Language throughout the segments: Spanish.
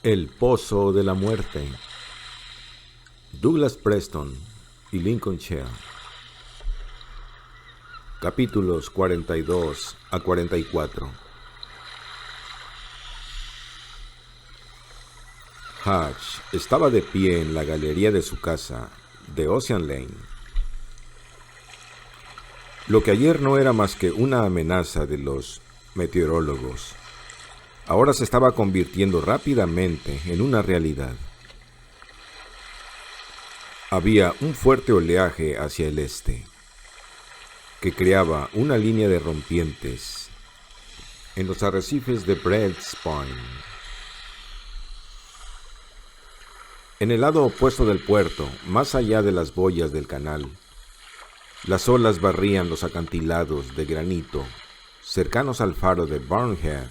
El Pozo de la Muerte. Douglas Preston y Lincoln Shell. Capítulos 42 a 44. Hatch estaba de pie en la galería de su casa de Ocean Lane. Lo que ayer no era más que una amenaza de los meteorólogos, ahora se estaba convirtiendo rápidamente en una realidad. Había un fuerte oleaje hacia el este, que creaba una línea de rompientes en los arrecifes de Brett's Point. En el lado opuesto del puerto, más allá de las boyas del canal, las olas barrían los acantilados de granito cercanos al faro de Barnhead,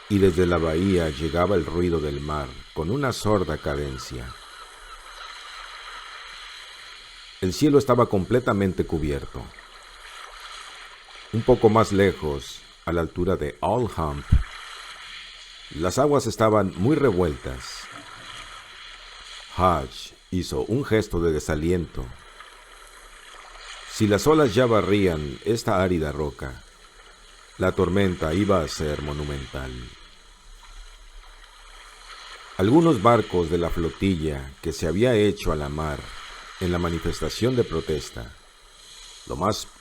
y desde la bahía llegaba el ruido del mar con una sorda cadencia. El cielo estaba completamente cubierto. Un poco más lejos, a la altura de Oldham, las aguas estaban muy revueltas. Hatch hizo un gesto de desaliento. Si las olas ya barrían esta árida roca, la tormenta iba a ser monumental. Algunos barcos de la flotilla que se había hecho a la mar en la manifestación de protesta,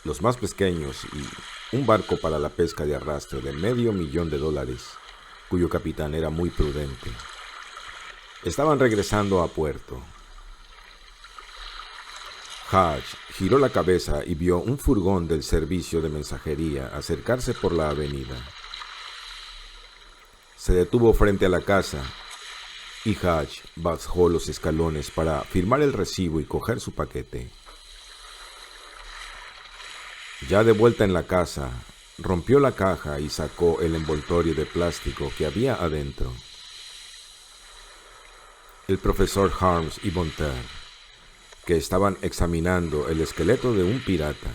los más pequeños y un barco para la pesca de arrastre de $500,000, cuyo capitán era muy prudente, estaban regresando a puerto. Hatch giró la cabeza y vio un furgón del servicio de mensajería acercarse por la avenida. Se detuvo frente a la casa y Hatch bajó los escalones para firmar el recibo y coger su paquete. Ya de vuelta en la casa, rompió la caja y sacó el envoltorio de plástico que había adentro. El profesor Harms y Bonter, que estaban examinando el esqueleto de un pirata,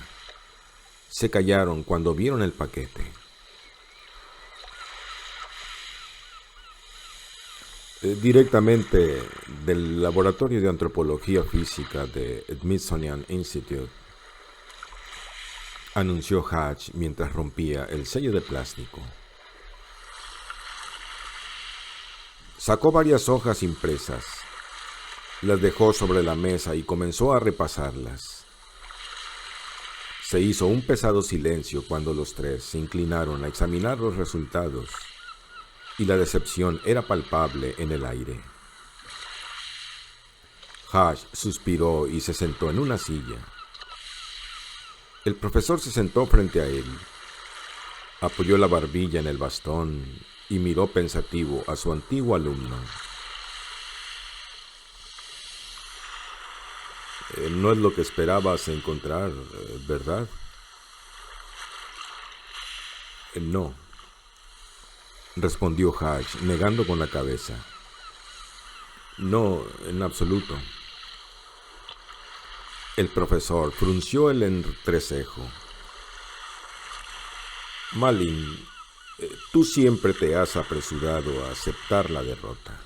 se callaron cuando vieron el paquete. Directamente del Laboratorio de Antropología Física de Smithsonian Institute, anunció Hatch mientras rompía el sello de plástico. Sacó varias hojas impresas, las dejó sobre la mesa y comenzó a repasarlas. Se hizo un pesado silencio cuando los tres se inclinaron a examinar los resultados, y la decepción era palpable en el aire. Hatch suspiró y se sentó en una silla. El profesor se sentó frente a él, apoyó la barbilla en el bastón y miró pensativo a su antiguo alumno. No es lo que esperabas encontrar, ¿verdad? No, respondió Hatch, negando con la cabeza. No, en absoluto. El profesor frunció el entrecejo. Malin, tú siempre te has apresurado a aceptar la derrota.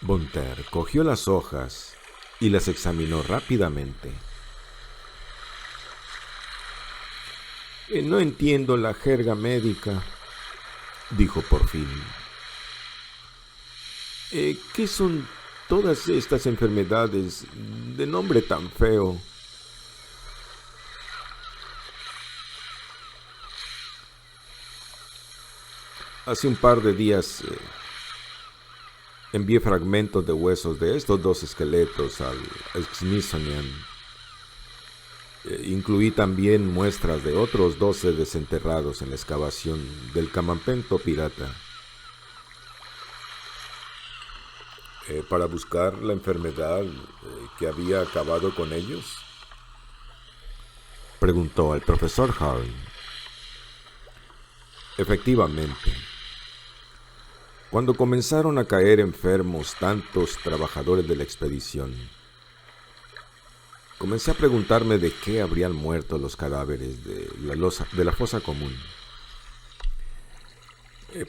Bonter cogió las hojas y las examinó rápidamente. No entiendo la jerga médica, dijo por fin. ¿Qué son todas estas enfermedades de nombre tan feo? Hace un par de días envié fragmentos de huesos de estos dos esqueletos al Smithsonian. Incluí también muestras de otros 12 desenterrados en la excavación del campamento pirata, para buscar la enfermedad que había acabado con ellos, preguntó el profesor Harry. Efectivamente. Cuando comenzaron a caer enfermos tantos trabajadores de la expedición, comencé a preguntarme de qué habrían muerto los cadáveres de la fosa común.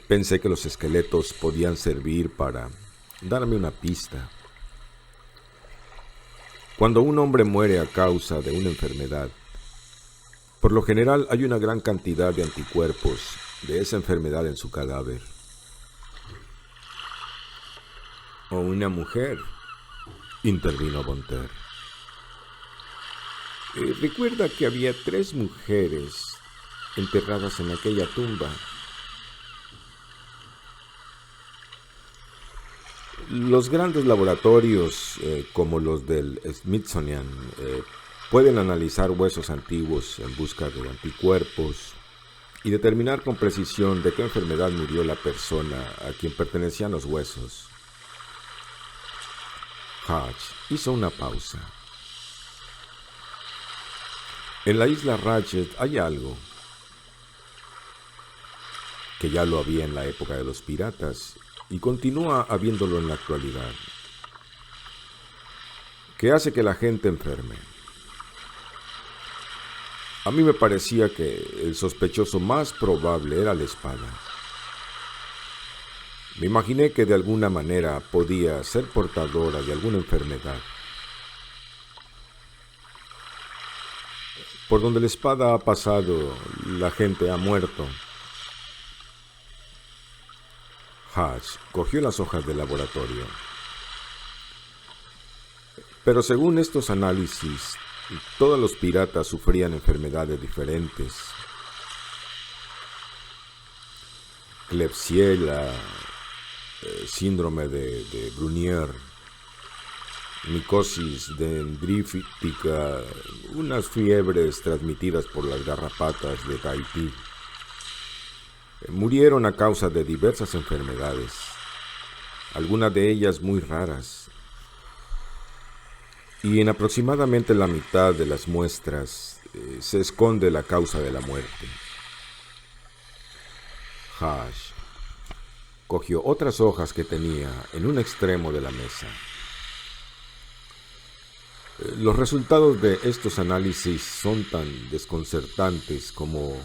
Pensé que los esqueletos podían servir para darme una pista. Cuando un hombre muere a causa de una enfermedad, por lo general hay una gran cantidad de anticuerpos de esa enfermedad en su cadáver. O una mujer, intervino Bonter. Recuerda que había 3 mujeres enterradas en aquella tumba. Los grandes laboratorios, como los del Smithsonian, pueden analizar huesos antiguos en busca de anticuerpos y determinar con precisión de qué enfermedad murió la persona a quien pertenecían los huesos. Hodge hizo una pausa. En la isla Ratchet hay algo que ya lo había en la época de los piratas y continúa habiéndolo en la actualidad, que hace que la gente enferme. A mí me parecía que el sospechoso más probable era la espada. Me imaginé que de alguna manera podía ser portadora de alguna enfermedad. Por donde la espada ha pasado, la gente ha muerto. Hodge cogió las hojas del laboratorio. Pero según estos análisis, todos los piratas sufrían enfermedades diferentes. Klebsiella, síndrome de Brunier, micosis dendrítica, unas fiebres transmitidas por las garrapatas de Tahití. Murieron a causa de diversas enfermedades, algunas de ellas muy raras. Y en aproximadamente la mitad de las muestras se esconde la causa de la muerte. Hodge cogió otras hojas que tenía en un extremo de la mesa. Los resultados de estos análisis son tan desconcertantes como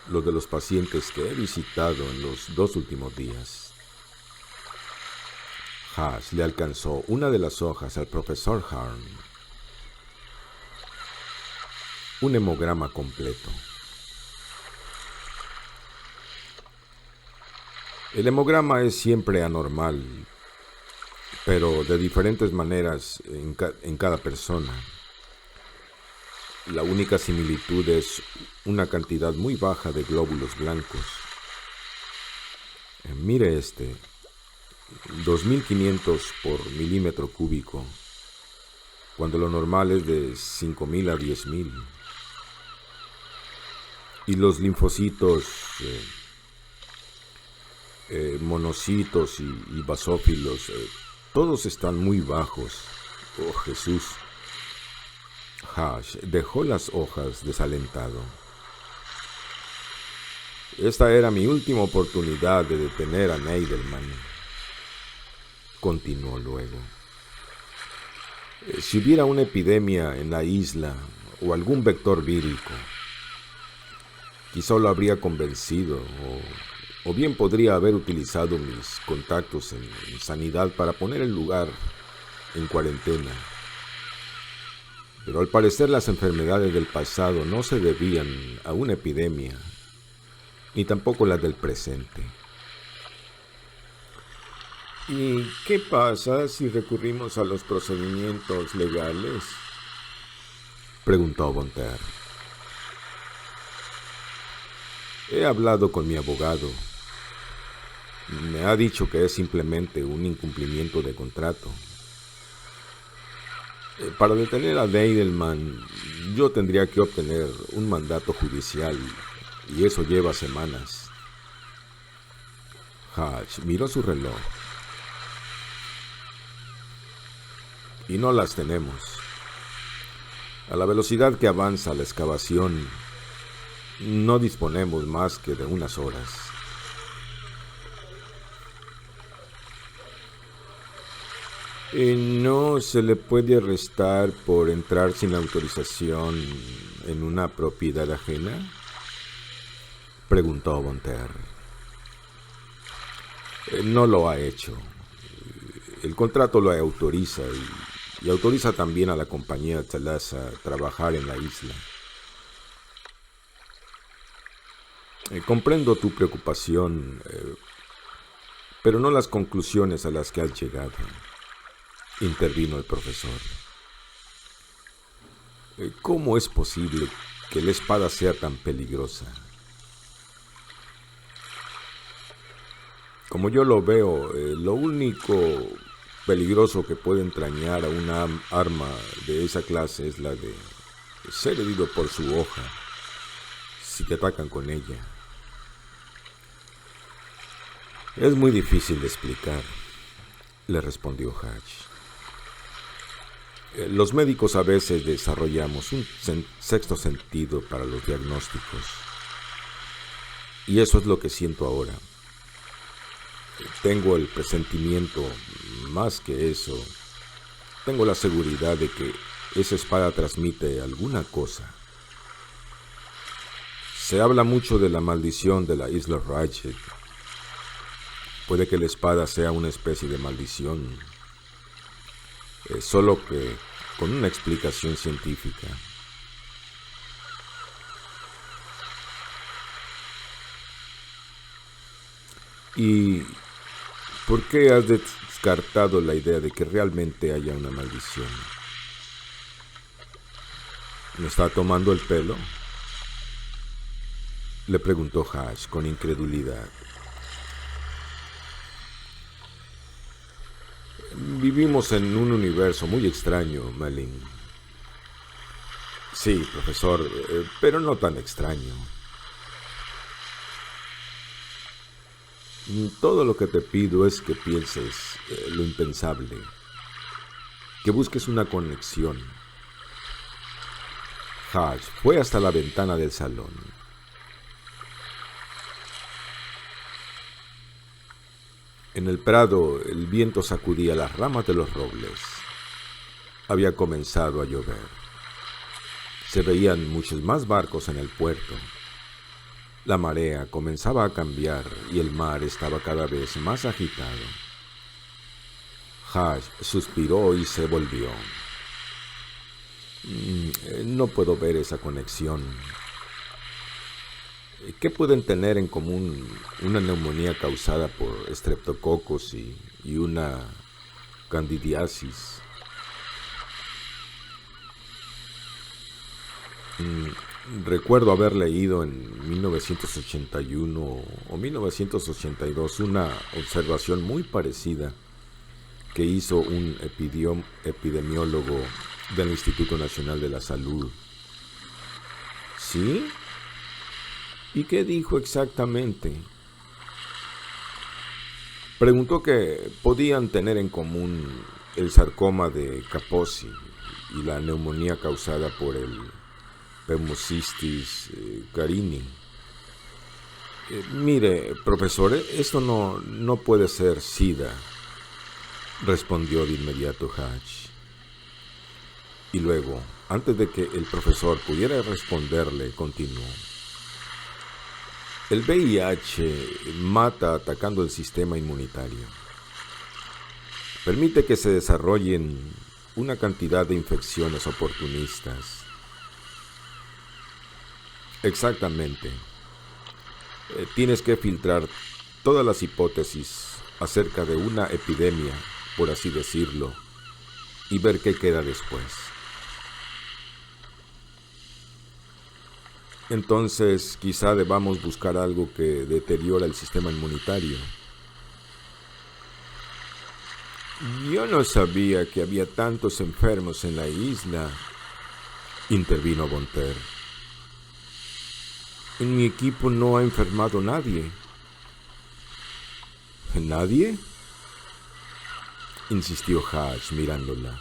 los de los pacientes que he visitado en los 2 últimos días. Hodge le alcanzó una de las hojas al profesor Harn. Un hemograma completo. El hemograma es siempre anormal, pero de diferentes maneras en cada persona. La única similitud es una cantidad muy baja de glóbulos blancos. Mire este, 2500 por milímetro cúbico, cuando lo normal es de 5000 a 10000. Y los linfocitos, monocitos y basófilos, todos están muy bajos. Oh, Jesús. Hodge dejó las hojas desalentado. Esta era mi última oportunidad de detener a Neidelman. Continuó luego. Si hubiera una epidemia en la isla o algún vector vírico, quizá lo habría convencido o bien podría haber utilizado mis contactos en sanidad para poner el lugar en cuarentena. Pero al parecer las enfermedades del pasado no se debían a una epidemia, ni tampoco las del presente. ¿Y qué pasa si recurrimos a los procedimientos legales?, preguntó Bonter. He hablado con mi abogado. Me ha dicho que es simplemente un incumplimiento de contrato. Para detener a Neidelman, yo tendría que obtener un mandato judicial, y eso lleva semanas. Hodge miró su reloj. Y no las tenemos. A la velocidad que avanza la excavación, no disponemos más que de unas horas. ¿No se le puede arrestar por entrar sin autorización en una propiedad ajena?, preguntó Bonter. No lo ha hecho. El contrato lo autoriza y autoriza también a la compañía Thalassa a trabajar en la isla. Comprendo tu preocupación, pero no las conclusiones a las que has llegado, intervino el profesor. ¿Cómo es posible que la espada sea tan peligrosa? Como yo lo veo, lo único peligroso que puede entrañar a una arma de esa clase es la de ser herido por su hoja si te atacan con ella. Es muy difícil de explicar, le respondió Hatch. Los médicos a veces desarrollamos un sexto sentido para los diagnósticos. Y eso es lo que siento ahora. Tengo el presentimiento, más que eso, tengo la seguridad de que esa espada transmite alguna cosa. Se habla mucho de la maldición de la isla Ratchet. Puede que la espada sea una especie de maldición, solo que con una explicación científica. ¿Y por qué has descartado la idea de que realmente haya una maldición? ¿Me está tomando el pelo?, le preguntó Hatch con incredulidad. Vivimos en un universo muy extraño, Malin. Sí, profesor, pero no tan extraño. Todo lo que te pido es que pienses lo impensable, que busques una conexión. Hatch fue hasta la ventana del salón. En el prado el viento sacudía las ramas de los robles. Había comenzado a llover. Se veían muchos más barcos en el puerto. La marea comenzaba a cambiar y el mar estaba cada vez más agitado. Hatch suspiró y se volvió. No puedo ver esa conexión. ¿Qué pueden tener en común una neumonía causada por estreptococos y una candidiasis? Recuerdo haber leído en 1981 o 1982 una observación muy parecida que hizo un epidemiólogo del Instituto Nacional de la Salud. ¿Sí? ¿Y qué dijo exactamente? Preguntó que podían tener en común el sarcoma de Kaposi y la neumonía causada por el Pneumocystis carini. Mire, profesor, esto no puede ser SIDA, respondió de inmediato Hatch. Y luego, antes de que el profesor pudiera responderle, continuó. El VIH mata atacando el sistema inmunitario. Permite que se desarrollen una cantidad de infecciones oportunistas. Exactamente. Tienes que filtrar todas las hipótesis acerca de una epidemia, por así decirlo, y ver qué queda después. Entonces, quizá debamos buscar algo que deteriora el sistema inmunitario. Yo no sabía que había tantos enfermos en la isla, intervino Bonter. En mi equipo no ha enfermado nadie. ¿Nadie?, insistió Hatch mirándola.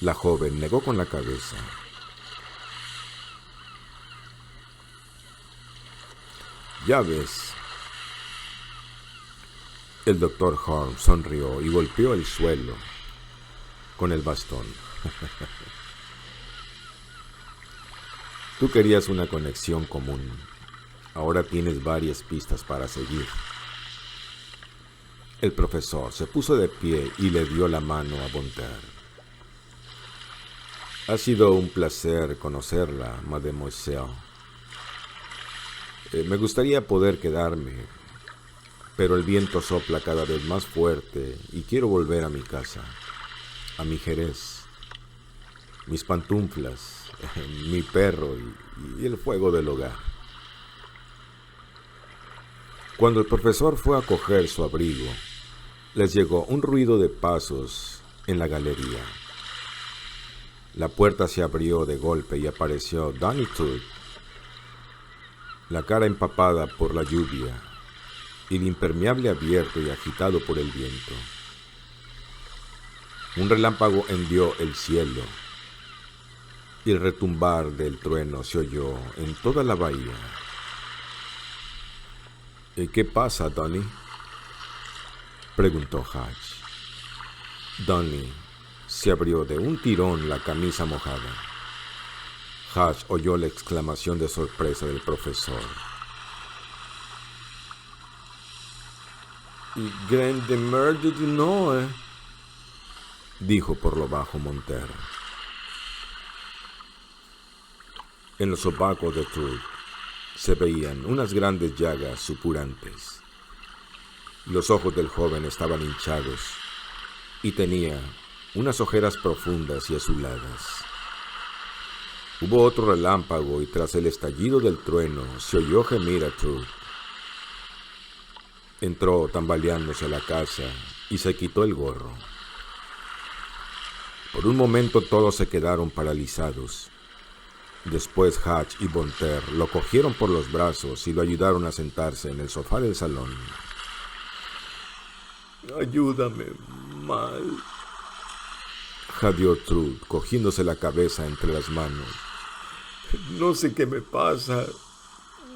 La joven negó con la cabeza. Ya ves. El doctor Holmes sonrió y golpeó el suelo con el bastón. Tú querías una conexión común. Ahora tienes varias pistas para seguir. El profesor se puso de pie y le dio la mano a Bonter. Ha sido un placer conocerla, mademoiselle. Me gustaría poder quedarme, pero el viento sopla cada vez más fuerte y quiero volver a mi casa, a mi Jerez, mis pantuflas, mi perro y el fuego del hogar. Cuando el profesor fue a coger su abrigo, les llegó un ruido de pasos en la galería. La puerta se abrió de golpe y apareció Danny Todd, la cara empapada por la lluvia y el impermeable abierto y agitado por el viento. Un relámpago hendió el cielo y el retumbar del trueno se oyó en toda la bahía. ¿Qué pasa, Danny?, preguntó Hatch. Danny se abrió de un tirón la camisa mojada. Hatch oyó la exclamación de sorpresa del profesor. «Grande merde du Noe», dijo por lo bajo Monter. En los sobacos de Truth se veían unas grandes llagas supurantes. Los ojos del joven estaban hinchados y tenía unas ojeras profundas y azuladas. Hubo otro relámpago y tras el estallido del trueno se oyó gemir a Truth. Entró tambaleándose a la casa y se quitó el gorro. Por un momento todos se quedaron paralizados. Después Hatch y Bonter lo cogieron por los brazos y lo ayudaron a sentarse en el sofá del salón. «Ayúdame, mal», jadeó Truth, cogiéndose la cabeza entre las manos. «No sé qué me pasa.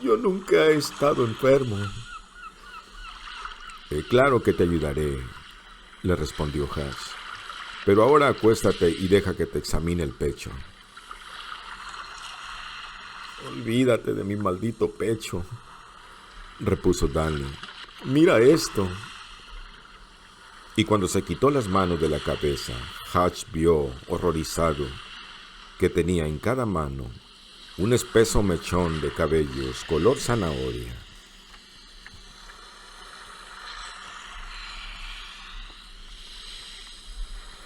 Yo nunca he estado enfermo». «Claro que te ayudaré», le respondió Hatch. «Pero ahora acuéstate y deja que te examine el pecho». «Olvídate de mi maldito pecho», repuso Danny. «Mira esto». Y cuando se quitó las manos de la cabeza, Hatch vio, horrorizado, que tenía en cada mano un espeso mechón de cabellos color zanahoria.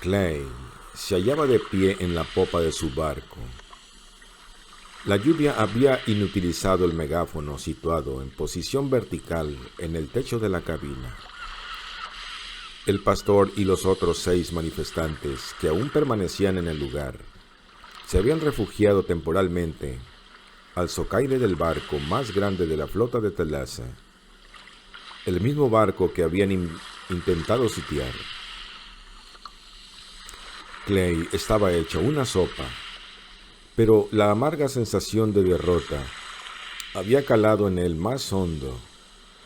Clay se hallaba de pie en la popa de su barco. La lluvia había inutilizado el megáfono situado en posición vertical en el techo de la cabina. El pastor y los otros 6 manifestantes que aún permanecían en el lugar se habían refugiado temporalmente al socaire del barco más grande de la flota de Thalassa, el mismo barco que habían intentado sitiar. Clay estaba hecho una sopa, pero la amarga sensación de derrota había calado en él más hondo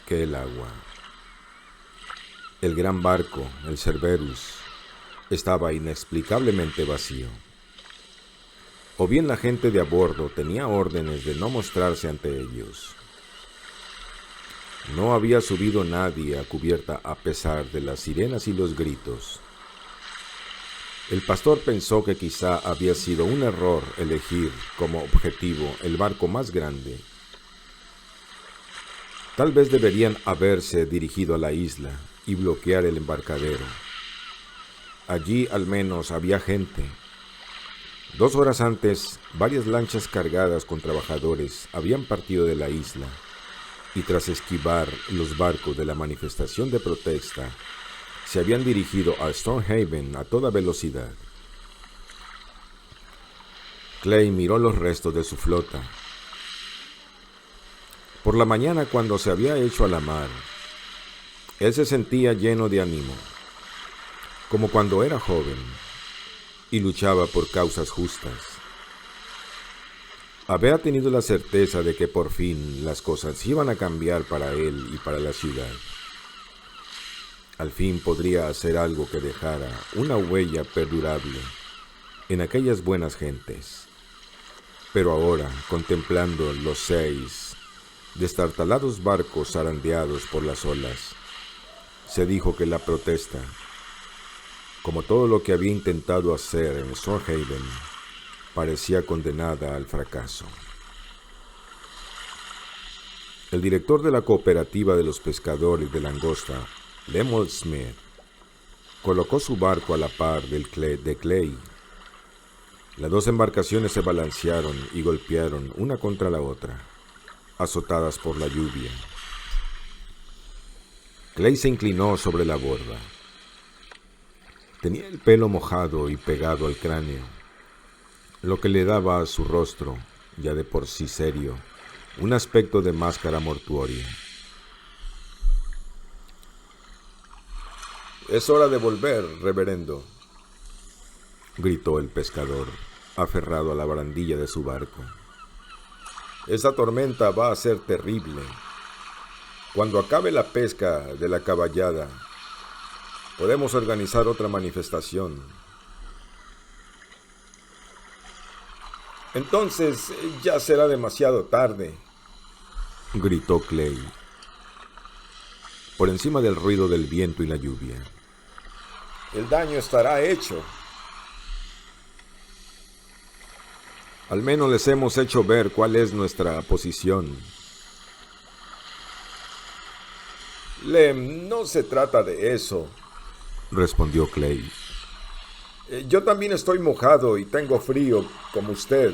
que el agua. El gran barco, el Cerberus, estaba inexplicablemente vacío. O bien la gente de a bordo tenía órdenes de no mostrarse ante ellos. No había subido nadie a cubierta a pesar de las sirenas y los gritos. El pastor pensó que quizá había sido un error elegir como objetivo el barco más grande. Tal vez deberían haberse dirigido a la isla y bloquear el embarcadero. Allí al menos había gente. 2 horas antes, varias lanchas cargadas con trabajadores habían partido de la isla y tras esquivar los barcos de la manifestación de protesta, se habían dirigido a Stonehaven a toda velocidad. Clay miró los restos de su flota. Por la mañana, cuando se había hecho a la mar, él se sentía lleno de ánimo, como cuando era joven, y luchaba por causas justas. Había tenido la certeza de que por fin las cosas iban a cambiar para él y para la ciudad. Al fin podría hacer algo que dejara una huella perdurable en aquellas buenas gentes. Pero ahora, contemplando los 6 destartalados barcos zarandeados por las olas, Se dijo que la protesta, como todo lo que había intentado hacer en Stonehaven, parecía condenada al fracaso. El director de la cooperativa de los pescadores de langosta, Lemuel Smith, colocó su barco a la par de Clay. Las dos embarcaciones se balancearon y golpearon una contra la otra, azotadas por la lluvia. Clay se inclinó sobre la borda. Tenía el pelo mojado y pegado al cráneo, lo que le daba a su rostro, ya de por sí serio, un aspecto de máscara mortuoria. «Es hora de volver, reverendo», gritó el pescador, aferrado a la barandilla de su barco. «Esa tormenta va a ser terrible. Cuando acabe la pesca de la caballada, podemos organizar otra manifestación». «Entonces ya será demasiado tarde», gritó Clay, por encima del ruido del viento y la lluvia. «El daño estará hecho». «Al menos les hemos hecho ver cuál es nuestra posición». «Lem, no se trata de eso», respondió Clay. «Yo también estoy mojado y tengo frío, como usted.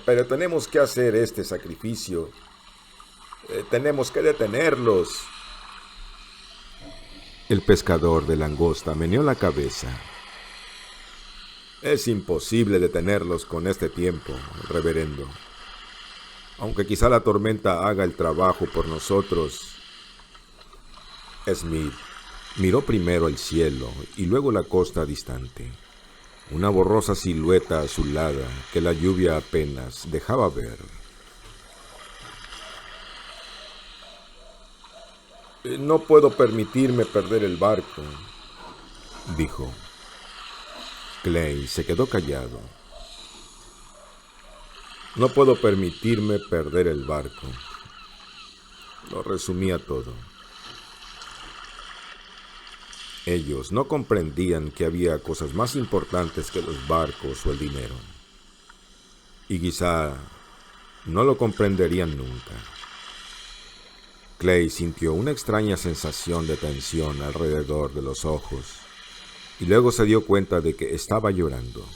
Pero tenemos que hacer este sacrificio. Tenemos que detenerlos». El pescador de langosta meneó la cabeza. «Es imposible detenerlos con este tiempo, reverendo. Aunque quizá la tormenta haga el trabajo por nosotros». Smith miró primero el cielo y luego la costa distante, una borrosa silueta azulada que la lluvia apenas dejaba ver. «No puedo permitirme perder el barco», dijo. Clay se quedó callado. «No puedo permitirme perder el barco». Lo resumía todo. Ellos no comprendían que había cosas más importantes que los barcos o el dinero. Y quizá no lo comprenderían nunca. Clay sintió una extraña sensación de tensión alrededor de los ojos y luego se dio cuenta de que estaba llorando.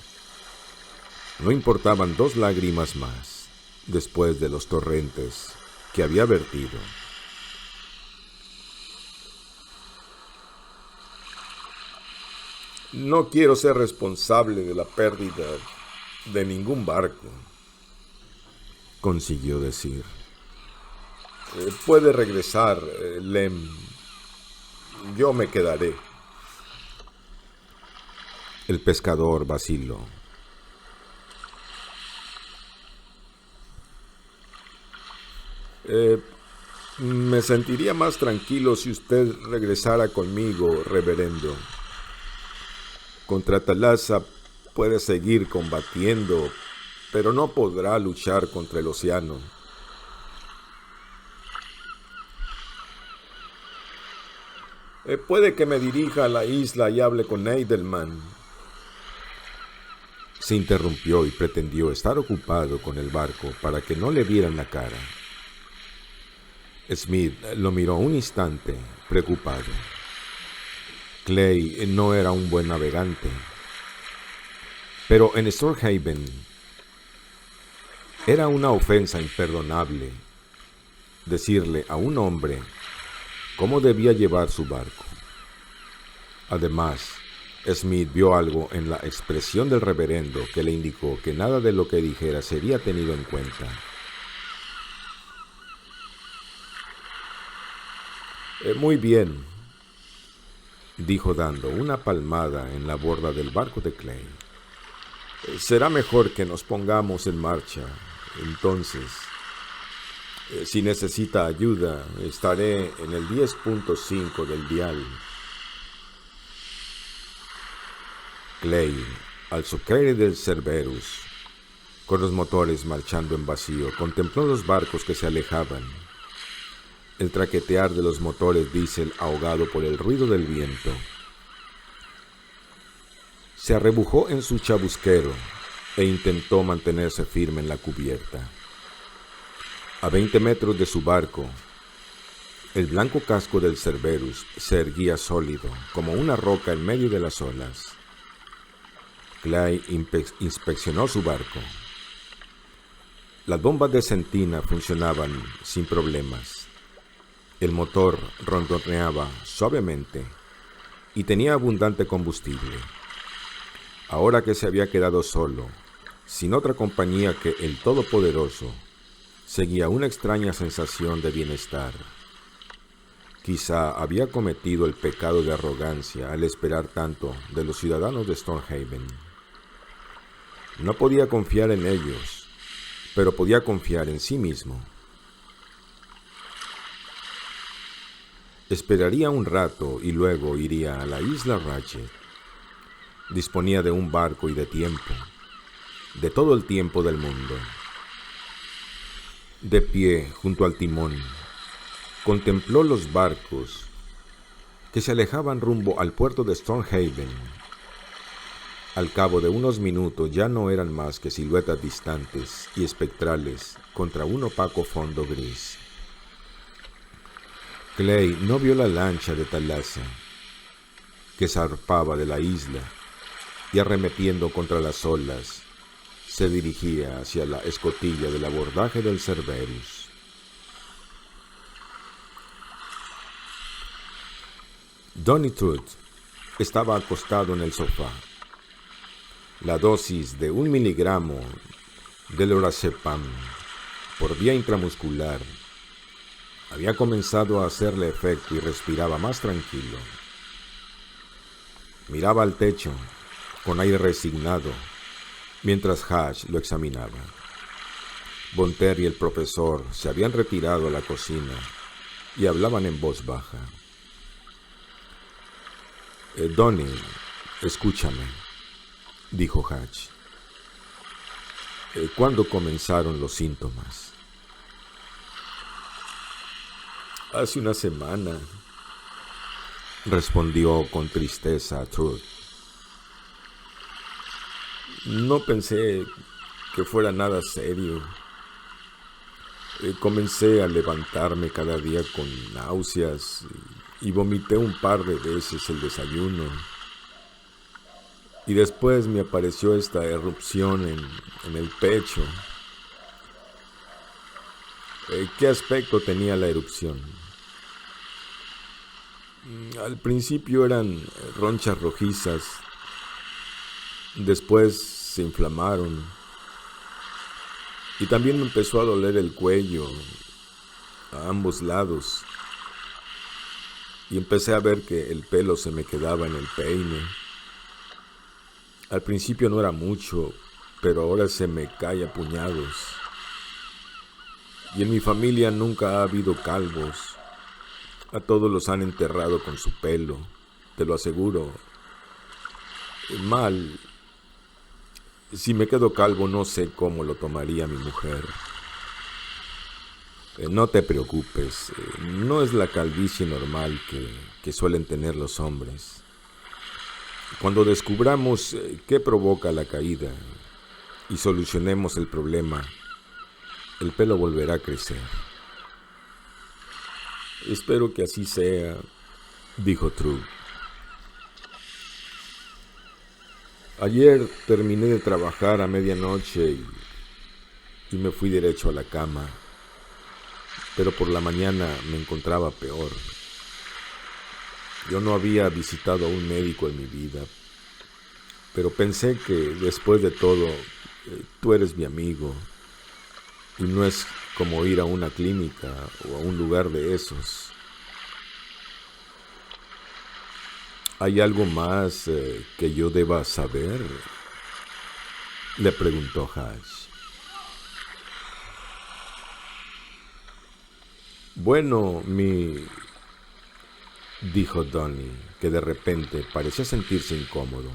No importaban 2 lágrimas más después de los torrentes que había vertido. «No quiero ser responsable de la pérdida de ningún barco», consiguió decir. «Puede regresar, Lem. Yo me quedaré». El pescador vaciló. «Me sentiría más tranquilo si usted regresara conmigo, reverendo. Contra Thalassa puede seguir combatiendo, pero no podrá luchar contra el océano». «Puede que me dirija a la isla y hable con Eidelman». Se interrumpió y pretendió estar ocupado con el barco para que no le vieran la cara. Smith lo miró un instante, preocupado. Clay no era un buen navegante, pero en Stonehaven era una ofensa imperdonable decirle a un hombre cómo debía llevar su barco. Además, Smith vio algo en la expresión del reverendo que le indicó que nada de lo que dijera sería tenido en cuenta. «Muy bien», dijo dando una palmada en la borda del barco de Clay. «Será mejor que nos pongamos en marcha. Entonces, si necesita ayuda, estaré en el 10.5 del dial». Clay, al soquete del Cerberus, con los motores marchando en vacío, contempló los barcos que se alejaban. el traquetear de los motores diésel ahogado por el ruido del viento. Se arrebujó en su chabusquero e intentó mantenerse firme en la cubierta. A 20 metros de su barco, el blanco casco del Cerberus se erguía sólido, como una roca en medio de las olas. Clay inspeccionó su barco. Las bombas de Sentina funcionaban sin problemas. El motor ronroneaba suavemente y tenía abundante combustible. Ahora que se había quedado solo, sin otra compañía que el Todopoderoso, seguía una extraña sensación de bienestar. Quizá había cometido el pecado de arrogancia al esperar tanto de los ciudadanos de Stonehaven. No podía confiar en ellos, pero podía confiar en sí mismo. Esperaría un rato y luego iría a la isla Ratchet. Disponía de un barco y de tiempo, de todo el tiempo del mundo. De pie junto al timón, contempló los barcos que se alejaban rumbo al puerto de Stonehaven. Al cabo de unos minutos ya no eran más que siluetas distantes y espectrales contra un opaco fondo gris. Clay no vio la lancha de Thalassa, que zarpaba de la isla y arremetiendo contra las olas, se dirigía hacia la escotilla del abordaje del Cerberus. Donny Truth estaba acostado en el sofá. La dosis de 1 miligramo de lorazepam por vía intramuscular había comenzado a hacerle efecto y respiraba más tranquilo. Miraba al techo con aire resignado mientras Hatch lo examinaba. Bonter y el profesor se habían retirado a la cocina y hablaban en voz baja. Donny, escúchame, dijo Hatch. ¿Cuándo comenzaron los síntomas? Hace una semana, respondió con tristeza Truth. No pensé que fuera nada serio. Comencé a levantarme cada día con náuseas y vomité un par de veces el desayuno. Y después me apareció esta erupción en el pecho. ¿Qué aspecto tenía la erupción? Al principio eran ronchas rojizas. Después se inflamaron. Y también me empezó a doler el cuello a ambos lados. Y empecé a ver que el pelo se me quedaba en el peine. Al principio no era mucho, pero ahora se me cae a puñados. Y en mi familia nunca ha habido calvos. A todos los han enterrado con su pelo, te lo aseguro. Mal. Si me quedo calvo no sé cómo lo tomaría mi mujer. No te preocupes, no es la calvicie normal que suelen tener los hombres. Cuando descubramos qué provoca la caída y solucionemos el problema, el pelo volverá a crecer. Espero que así sea, dijo Truth. Ayer terminé de trabajar a medianoche y me fui derecho a la cama, pero por la mañana me encontraba peor. Yo no había visitado a un médico en mi vida, pero pensé que después de todo, tú eres mi amigo y no es como ir a una clínica o a un lugar de esos. ¿Hay algo más que yo deba saber?, le preguntó Hatch. Bueno, dijo Donny, que de repente parecía sentirse incómodo.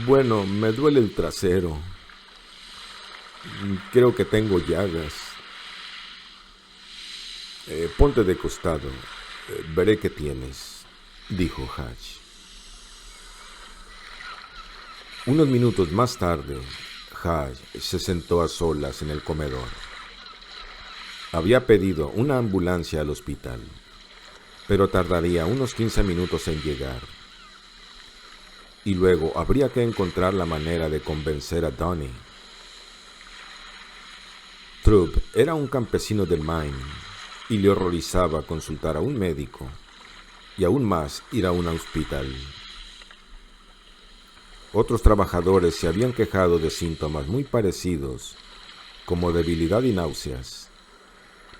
Bueno, me duele el trasero. Creo que tengo llagas. Ponte de costado. Veré qué tienes, dijo Hatch. Unos minutos más tarde, Hatch se sentó a solas en el comedor. Había pedido una ambulancia al hospital, pero tardaría unos 15 minutos en llegar. Y luego habría que encontrar la manera de convencer a Donnie. Trupp era un campesino de Maine y le horrorizaba consultar a un médico y aún más ir a un hospital. Otros trabajadores se habían quejado de síntomas muy parecidos, como debilidad y náuseas,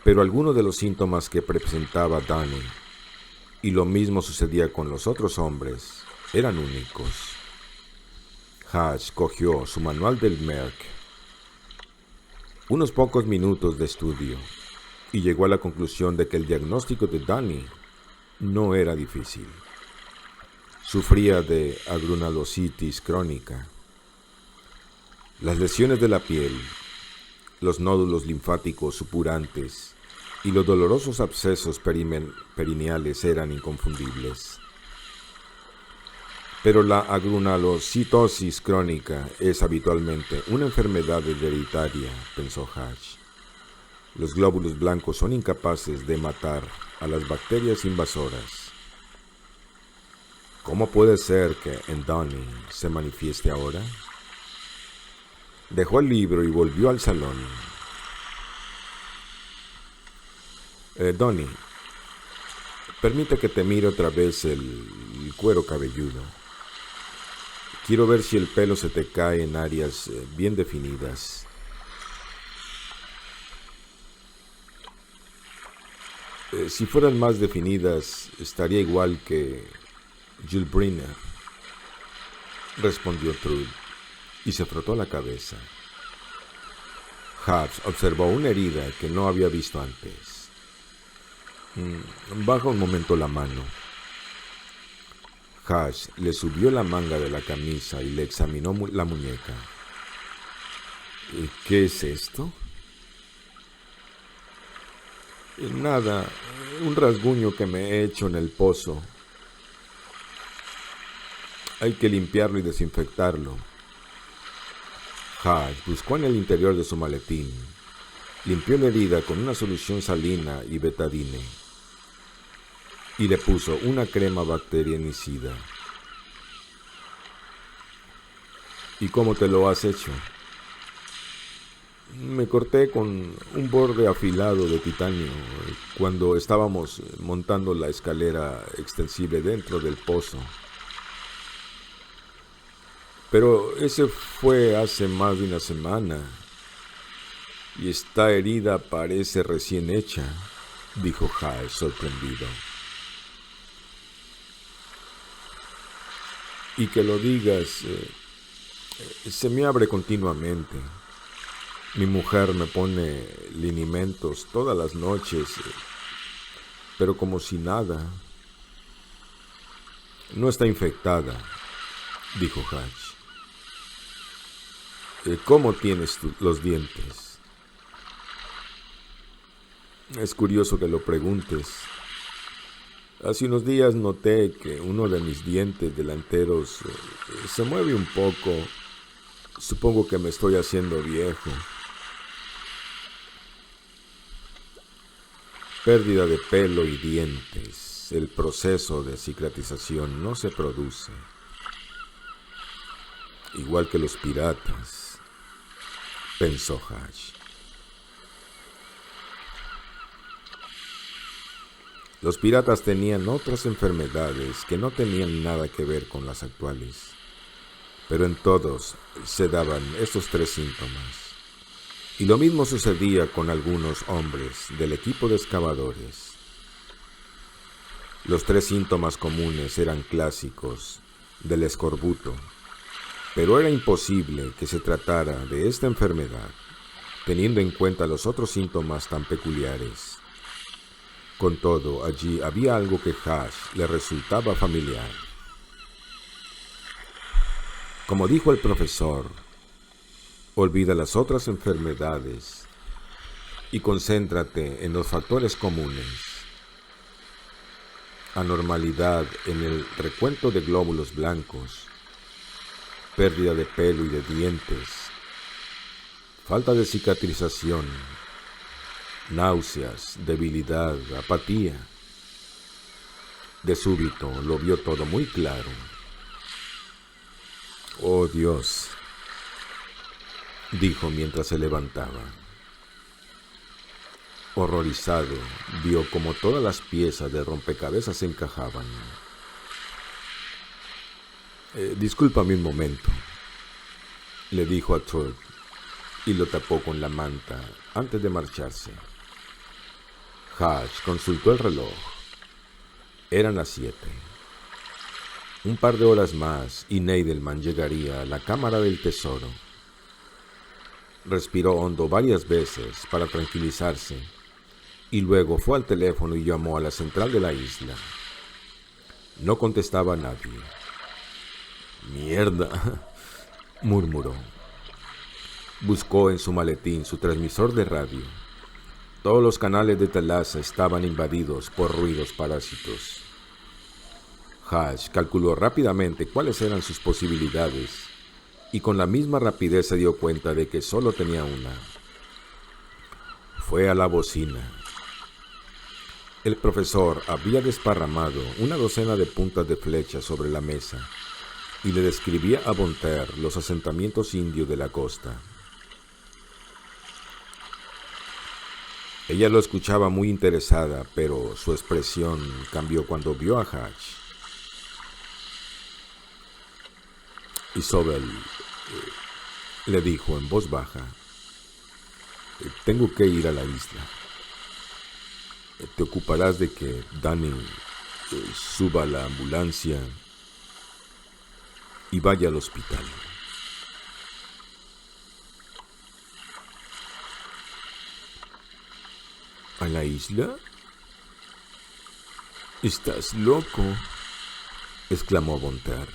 pero algunos de los síntomas que presentaba Donnie, y lo mismo sucedía con los otros hombres, eran únicos. Hatch cogió su manual del Merck, unos pocos minutos de estudio, y llegó a la conclusión de que el diagnóstico de Donnie no era difícil. Sufría de agrunulositis crónica. Las lesiones de la piel, los nódulos linfáticos supurantes y los dolorosos abscesos perineales eran inconfundibles. Pero la agranulocitosis crónica es habitualmente una enfermedad hereditaria, pensó Hatch. Los glóbulos blancos son incapaces de matar a las bacterias invasoras. ¿Cómo puede ser que en Donnie se manifieste ahora? Dejó el libro y volvió al salón. Donnie, permite que te mire otra vez el cuero cabelludo. Quiero ver si el pelo se te cae en áreas bien definidas. Si fueran más definidas, estaría igual que Jules Briner, respondió Trull, y se frotó la cabeza. Hatch observó una herida que no había visto antes. Baja un momento la mano. Hatch le subió la manga de la camisa y le examinó la muñeca. ¿Qué es esto? Nada, un rasguño que me he hecho en el pozo. Hay que limpiarlo y desinfectarlo. Hatch buscó en el interior de su maletín. Limpió la herida con una solución salina y betadine. Y le puso una crema bacterianicida. ¿Y cómo te lo has hecho? Me corté con un borde afilado de titanio cuando estábamos montando la escalera extensible dentro del pozo. Pero ese fue hace más de una semana. Y esta herida parece recién hecha, dijo Hatch sorprendido. Y que lo digas, se me abre continuamente. Mi mujer me pone linimentos todas las noches, pero como si nada. No está infectada, dijo Hatch. ¿Cómo tienes los dientes? Es curioso que lo preguntes. Hace unos días noté que uno de mis dientes delanteros se mueve un poco. Supongo que me estoy haciendo viejo. Pérdida de pelo y dientes. El proceso de cicatrización no se produce. Igual que los piratas, pensó Hatch. Los piratas tenían otras enfermedades que no tenían nada que ver con las actuales, pero en todos se daban estos tres síntomas. Y lo mismo sucedía con algunos hombres del equipo de excavadores. Los tres síntomas comunes eran clásicos del escorbuto, pero era imposible que se tratara de esta enfermedad, teniendo en cuenta los otros síntomas tan peculiares. Con todo, allí había algo que Hatch le resultaba familiar. Como dijo el profesor, olvida las otras enfermedades y concéntrate en los factores comunes. Anormalidad en el recuento de glóbulos blancos, pérdida de pelo y de dientes, falta de cicatrización, náuseas, debilidad, apatía. De súbito lo vio todo muy claro. «Oh Dios», dijo mientras se levantaba. Horrorizado, vio como todas las piezas del rompecabezas se encajaban. «Discúlpame un momento», le dijo a Truth, y lo tapó con la manta antes de marcharse. Hatch consultó el reloj. Eran las 7. Un par de horas más y Nadelman llegaría a la cámara del tesoro. Respiró hondo varias veces para tranquilizarse y luego fue al teléfono y llamó a la central de la isla. No contestaba a nadie. «Mierda», murmuró. Buscó en su maletín su transmisor de radio. Todos los canales de Thalassa estaban invadidos por ruidos parásitos. Hatch calculó rápidamente cuáles eran sus posibilidades y con la misma rapidez se dio cuenta de que solo tenía una. Fue a la bocina. El profesor había desparramado una docena de puntas de flecha sobre la mesa y le describía a Von Terr los asentamientos indios de la costa. Ella lo escuchaba muy interesada, pero su expresión cambió cuando vio a Hatch. «Isobel», le dijo en voz baja, «tengo que ir a la isla. Te ocuparás de que Danny suba a la ambulancia y vaya al hospital». «¿A la isla? Estás loco», exclamó Von Terr.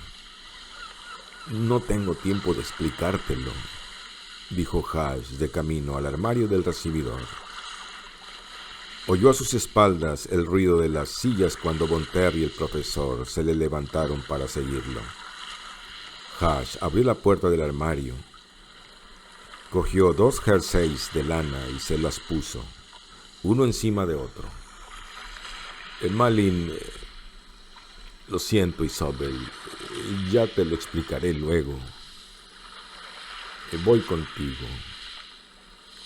«No tengo tiempo de explicártelo», dijo Hatch de camino al armario del recibidor. Oyó a sus espaldas el ruido de las sillas cuando Von Terr y el profesor se le levantaron para seguirlo. Hatch abrió la puerta del armario, cogió 2 jerseys de lana y se las puso, uno encima de otro. «Malin, lo siento, Isobel, ya te lo explicaré luego. Voy contigo.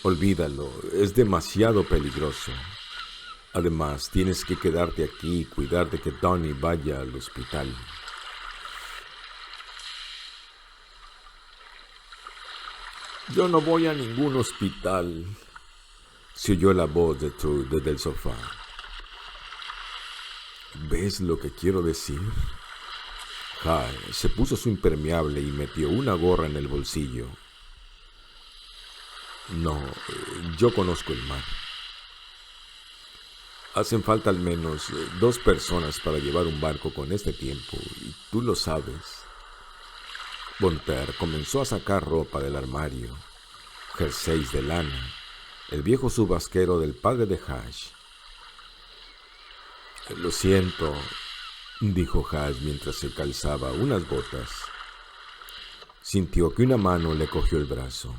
Olvídalo, es demasiado peligroso. Además, tienes que quedarte aquí y cuidar de que Donnie vaya al hospital». «Yo no voy a ningún hospital», se oyó la voz de Truth desde el sofá. «¿Ves lo que quiero decir?» Hatch se puso su impermeable y metió una gorra en el bolsillo. «No, yo conozco el mar. Hacen falta al menos 2 personas para llevar un barco con este tiempo, y tú lo sabes». Von Terr comenzó a sacar ropa del armario, jerseys de lana, el viejo subasquero del padre de Hatch. «Lo siento», dijo Hatch mientras se calzaba unas botas. Sintió que una mano le cogió el brazo.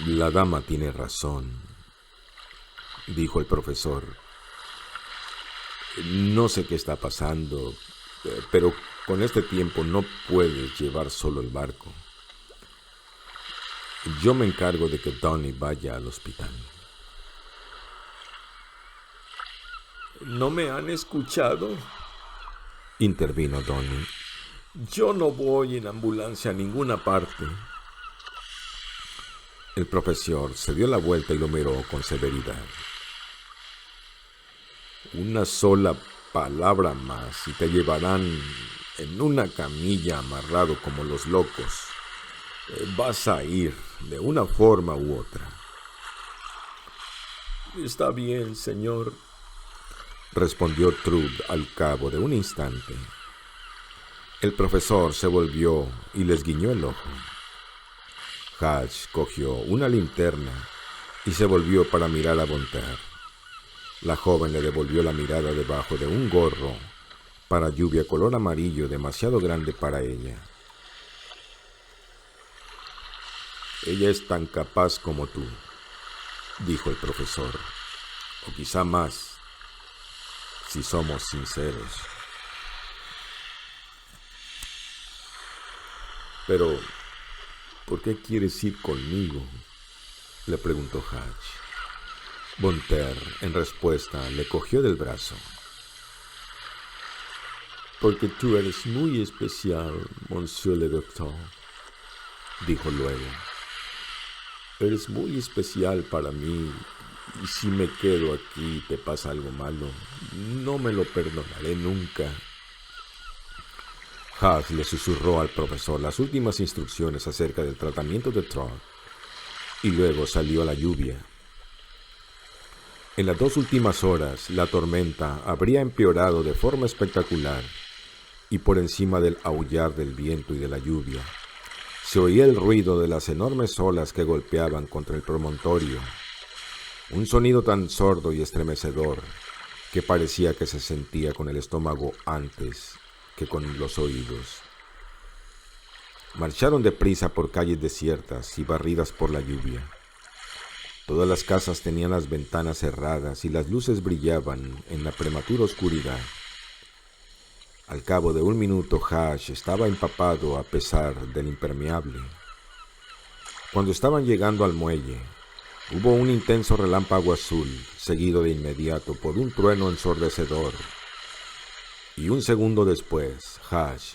«La dama tiene razón», dijo el profesor. «No sé qué está pasando, pero con este tiempo no puedes llevar solo el barco. Yo me encargo de que Donnie vaya al hospital». «¿No me han escuchado?», intervino Donnie. «Yo no voy en ambulancia a ninguna parte». El profesor se dio la vuelta y lo miró con severidad. «Una sola palabra más y te llevarán en una camilla amarrado como los locos. Vas a ir de una forma u otra». «Está bien, señor», respondió Truth al cabo de un instante. El profesor se volvió y les guiñó el ojo. Hatch cogió una linterna y se volvió para mirar a Von Terr. La joven le devolvió la mirada debajo de un gorro para lluvia color amarillo demasiado grande para ella. «Ella es tan capaz como tú», dijo el profesor, «o quizá más, si somos sinceros». «Pero, ¿por qué quieres ir conmigo?», le preguntó Hatch. Von Terr, en respuesta, le cogió del brazo. «Porque tú eres muy especial, monsieur le docteur», dijo luego. «Eres muy especial para mí, y si me quedo aquí y te pasa algo malo, no me lo perdonaré nunca». Hatch le susurró al profesor las últimas instrucciones acerca del tratamiento de Trott, y luego salió a la lluvia. En las 2 últimas horas, la tormenta habría empeorado de forma espectacular, y por encima del aullar del viento y de la lluvia, se oía el ruido de las enormes olas que golpeaban contra el promontorio, un sonido tan sordo y estremecedor que parecía que se sentía con el estómago antes que con los oídos. Marcharon deprisa por calles desiertas y barridas por la lluvia. Todas las casas tenían las ventanas cerradas y las luces brillaban en la prematura oscuridad. Al cabo de 1 minuto, Hatch estaba empapado a pesar del impermeable. Cuando estaban llegando al muelle, hubo un intenso relámpago azul, seguido de inmediato por un trueno ensordecedor. Y 1 segundo después, Hatch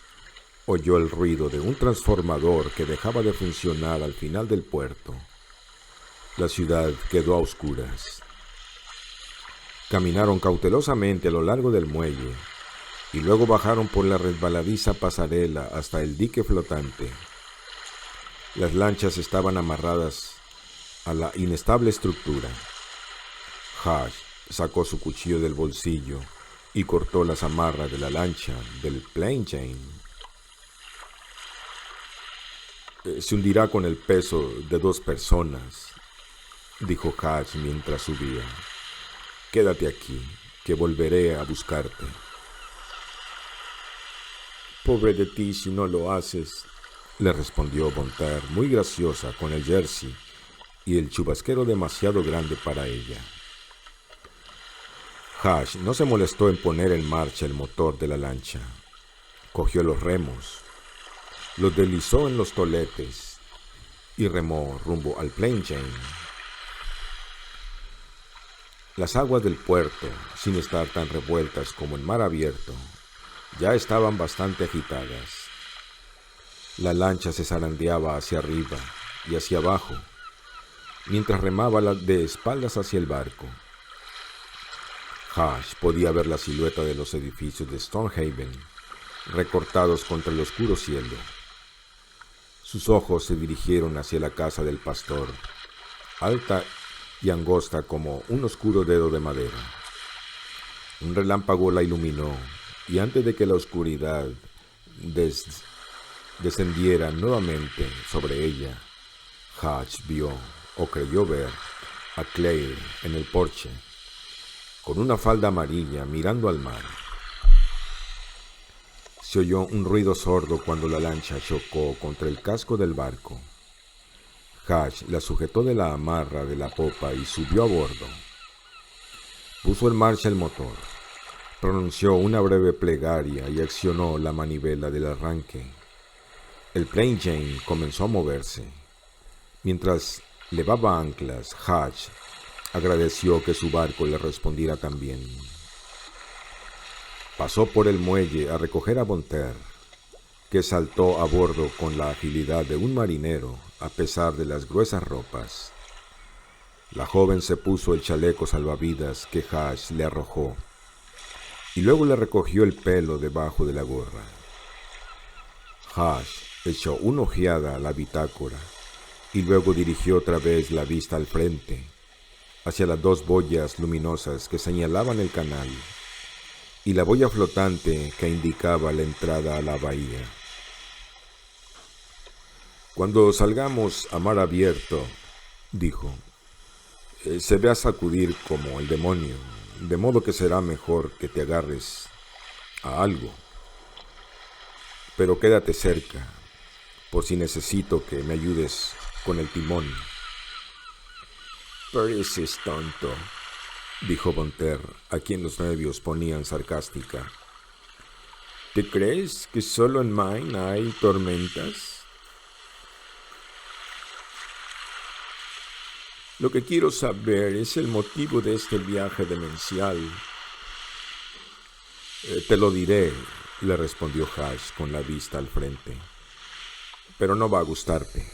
oyó el ruido de un transformador que dejaba de funcionar al final del puerto. La ciudad quedó a oscuras. Caminaron cautelosamente a lo largo del muelle y luego bajaron por la resbaladiza pasarela hasta el dique flotante. Las lanchas estaban amarradas a la inestable estructura. Hatch sacó su cuchillo del bolsillo y cortó las amarras de la lancha del Plain Jane. «Se hundirá con el peso de 2 personas», dijo Hatch mientras subía. «Quédate aquí, que volveré a buscarte». «Pobre de ti si no lo haces», le respondió Von Terr, muy graciosa con el jersey y el chubasquero demasiado grande para ella. Hatch no se molestó en poner en marcha el motor de la lancha. Cogió los remos, los deslizó en los toletes y remó rumbo al Plain Jane. Las aguas del puerto, sin estar tan revueltas como en mar abierto, ya estaban bastante agitadas. La lancha se zarandeaba hacia arriba y hacia abajo, mientras remaba de espaldas hacia el barco. Hatch podía ver la silueta de los edificios de Stonehaven, recortados contra el oscuro cielo. Sus ojos se dirigieron hacia la casa del pastor, alta y angosta como un oscuro dedo de madera. Un relámpago la iluminó, y antes de que la oscuridad descendiera nuevamente sobre ella, Hatch vio, o creyó ver, a Claire en el porche, con una falda amarilla mirando al mar. Se oyó un ruido sordo cuando la lancha chocó contra el casco del barco. Hatch la sujetó de la amarra de la popa y subió a bordo. Puso en marcha el motor, pronunció una breve plegaria y accionó la manivela del arranque. El Plain Jane comenzó a moverse. Mientras levaba anclas, Hatch agradeció que su barco le respondiera también. Pasó por el muelle a recoger a Von Terr, que saltó a bordo con la agilidad de un marinero a pesar de las gruesas ropas. La joven se puso el chaleco salvavidas que Hatch le arrojó y luego le recogió el pelo debajo de la gorra. Hatch echó una ojeada a la bitácora y luego dirigió otra vez la vista al frente, hacia las 2 boyas luminosas que señalaban el canal y la boya flotante que indicaba la entrada a la bahía. Cuando salgamos a mar abierto, dijo, se ve a sacudir como el demonio, de modo que será mejor que te agarres a algo. Pero quédate cerca, por si necesito que me ayudes con el timón. Pareces tonto, dijo Von Ter, a quien los nervios ponían sarcástica. ¿Te crees que solo en Maine hay tormentas? Lo que quiero saber es el motivo de este viaje demencial. Te lo diré, le respondió Hash con la vista al frente. Pero no va a gustarte.